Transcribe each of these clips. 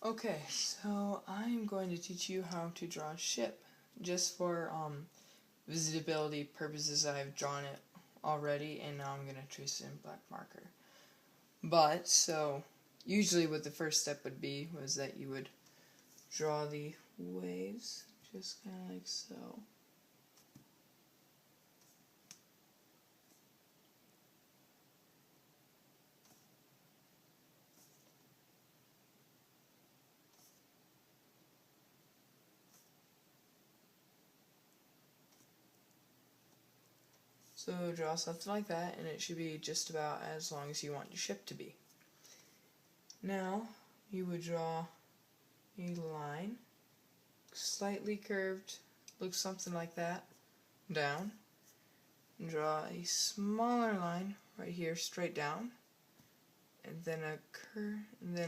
Okay, so I'm going to teach you how to draw a ship. Just for visibility purposes, I've drawn it already, and now I'm going to trace it in black marker. But, so, usually what the first step would be was that you would draw the waves, just kind of like so. So draw something like that, and it should be just about as long as you want your ship to be. Now, you would draw a line, slightly curved, looks something like that, down. And draw a smaller line right here, straight down, and then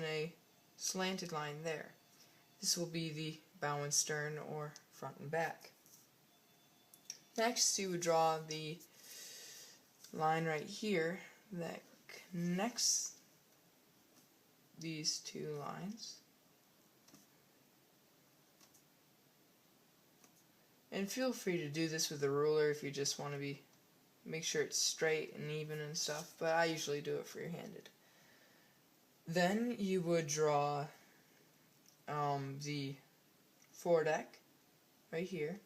a slanted line there. This will be the bow and stern, or front and back. Next, you would draw the line right here that connects these two lines. And feel free to do this with a ruler if you just want to make sure it's straight and even and stuff, but I usually do it free-handed. Then you would draw the foredeck right here,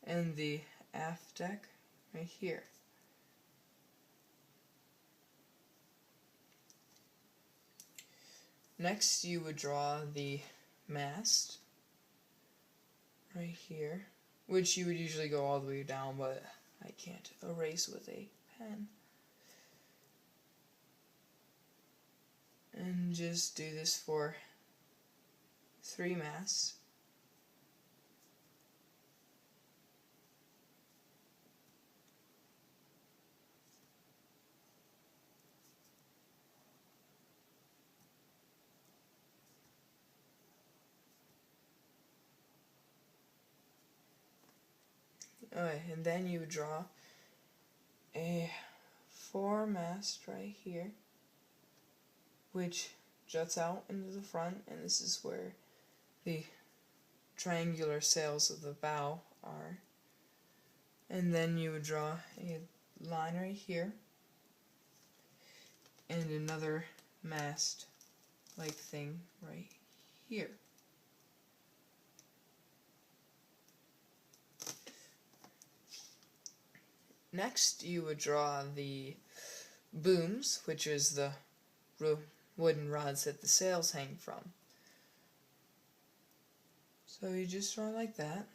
and the aft deck right here. Next, you would draw the mast right here, which you would usually go all the way down, but I can't erase with a pen. And just do this for 3 masts. Okay, and then you draw a 4-mast right here, which juts out into the front, and this is where the triangular sails of the bow are. And then you would draw a line right here, and another mast-like thing right here. Next, you would draw the booms, which is the wooden rods that the sails hang from. So you just draw like that.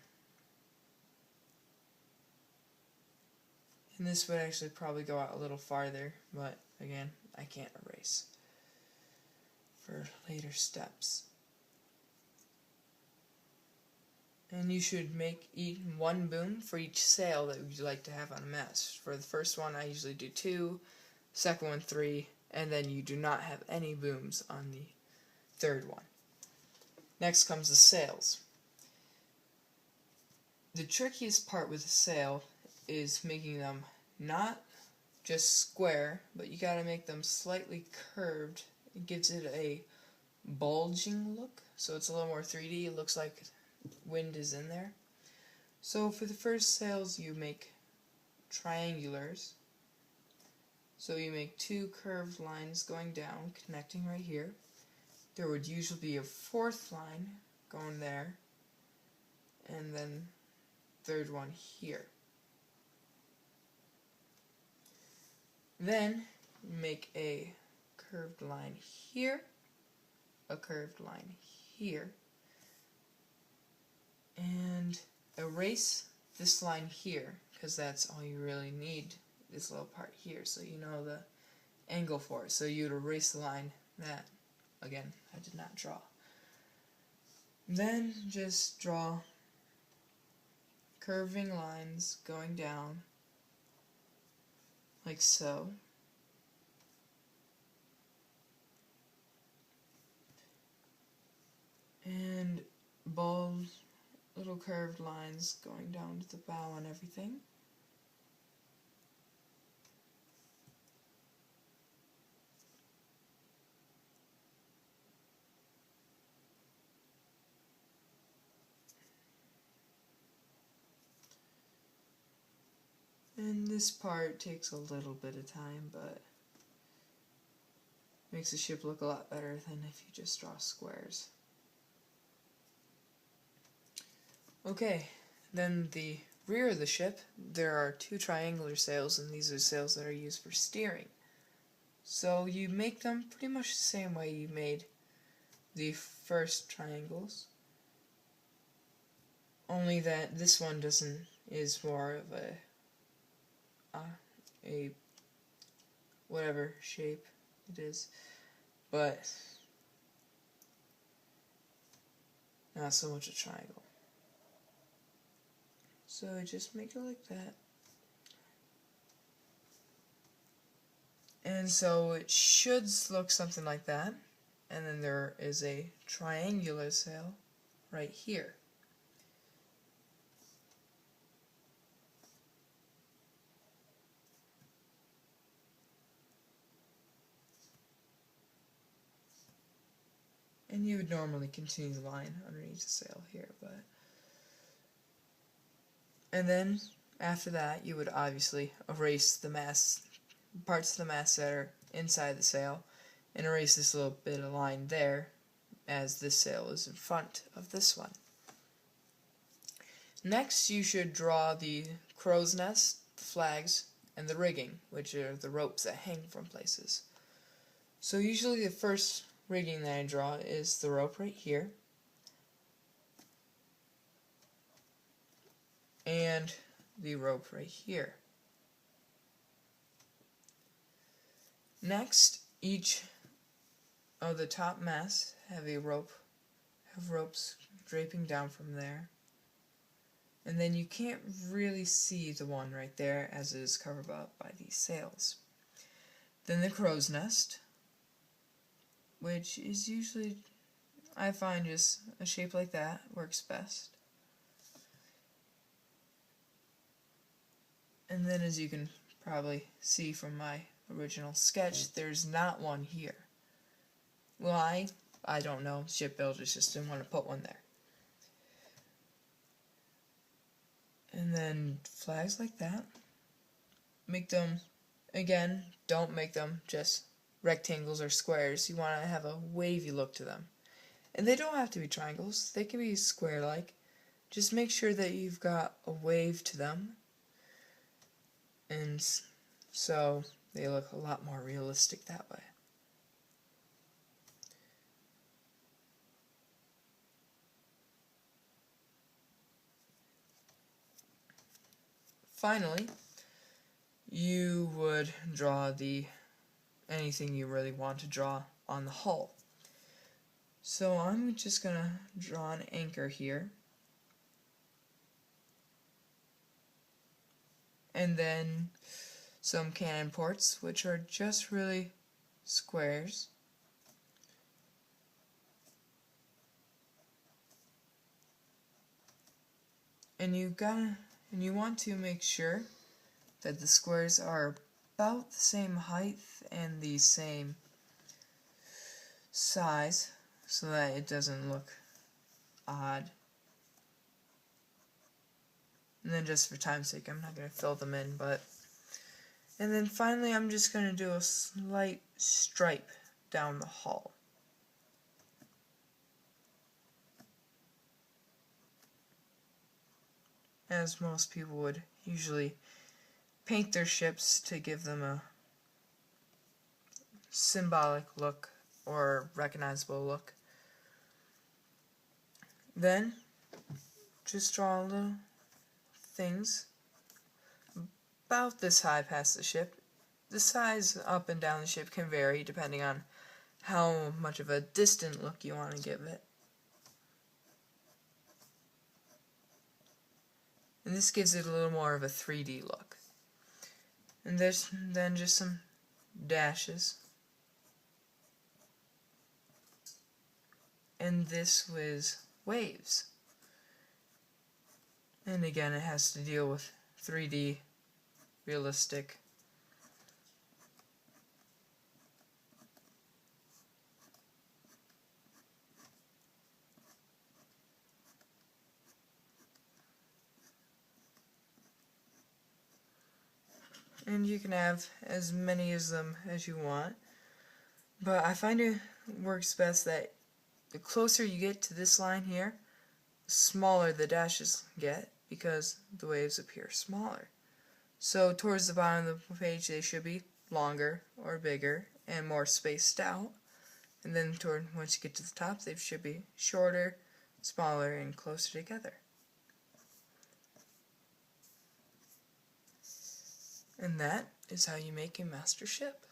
And this would actually probably go out a little farther, but again, I can't erase for later steps. And you should make one boom for each sail that you'd like to have on a mast. For the first one, I usually do 2, second one 3, and then you do not have any booms on the third one. Next comes the sails. The trickiest part with the sail is making them not just square, but you gotta make them slightly curved. It gives it a bulging look, so it's a little more 3D. It looks like wind is in there. So for the first sails, you make triangulars. So you make 2 curved lines going down, connecting right here. There would usually be a 4th line going there, and then 3rd one here. Then make a curved line here, a curved line here, and erase this line here, because that's all you really need, this little part here, so you know the angle for it. So you'd erase the line that, again, I did not draw. Then just draw curving lines going down like so. And bold little curved lines going down to the bow and everything. And this part takes a little bit of time, but makes the ship look a lot better than if you just draw squares. Okay, then the rear of the ship, there are two triangular sails, and these are sails that are used for steering. So you make them pretty much the same way you made the first triangles, only that this one is more of a whatever shape it is, but not so much a triangle. So I just make it like that. And so it should look something like that. And then there is a triangular sail right here. And you would normally continue the line underneath the sail here, but... And then, after that, you would obviously erase the parts of the mast that are inside the sail, and erase this little bit of line there, as this sail is in front of this one. Next, you should draw the crow's nest, the flags, and the rigging, which are the ropes that hang from places. So usually the first rigging that I draw is the rope right here, and the rope right here. Next, each of the top masts have ropes draping down from there, and then you can't really see the one right there as it is covered up by these sails. Then the crow's nest, which is usually, I find, just a shape like that works best. And then, as you can probably see from my original sketch, there's not one here. Why? I don't know. Shipbuilders just didn't want to put one there. And then flags like that. Make them, again, don't make them just rectangles or squares. You want to have a wavy look to them. And they don't have to be triangles. They can be square-like. Just make sure that you've got a wave to them. And so they look a lot more realistic that way. Finally, you would draw anything you really want to draw on the hull. So I'm just going to draw an anchor here. And then some cannon ports, which are just really squares. And you want to make sure that the squares are about the same height and the same size, so that it doesn't look odd. And then, just for time's sake, I'm not going to fill them in, but... And then finally, I'm just going to do a slight stripe down the hull. As most people would usually paint their ships to give them a symbolic look or recognizable look. Then, just draw little things about this high past the ship. The size up and down the ship can vary depending on how much of a distant look you want to give it. And this gives it a little more of a 3D look. And there's then just some dashes. And this was waves. And again, it has to deal with 3D, realistic. and you can have as many of them as you want, but I find it works best that the closer you get to this line here, the smaller the dashes get because the waves appear smaller. So towards the bottom of the page they should be longer or bigger and more spaced out, and then once you get to the top they should be shorter, smaller, and closer together. And that is how you make a master ship.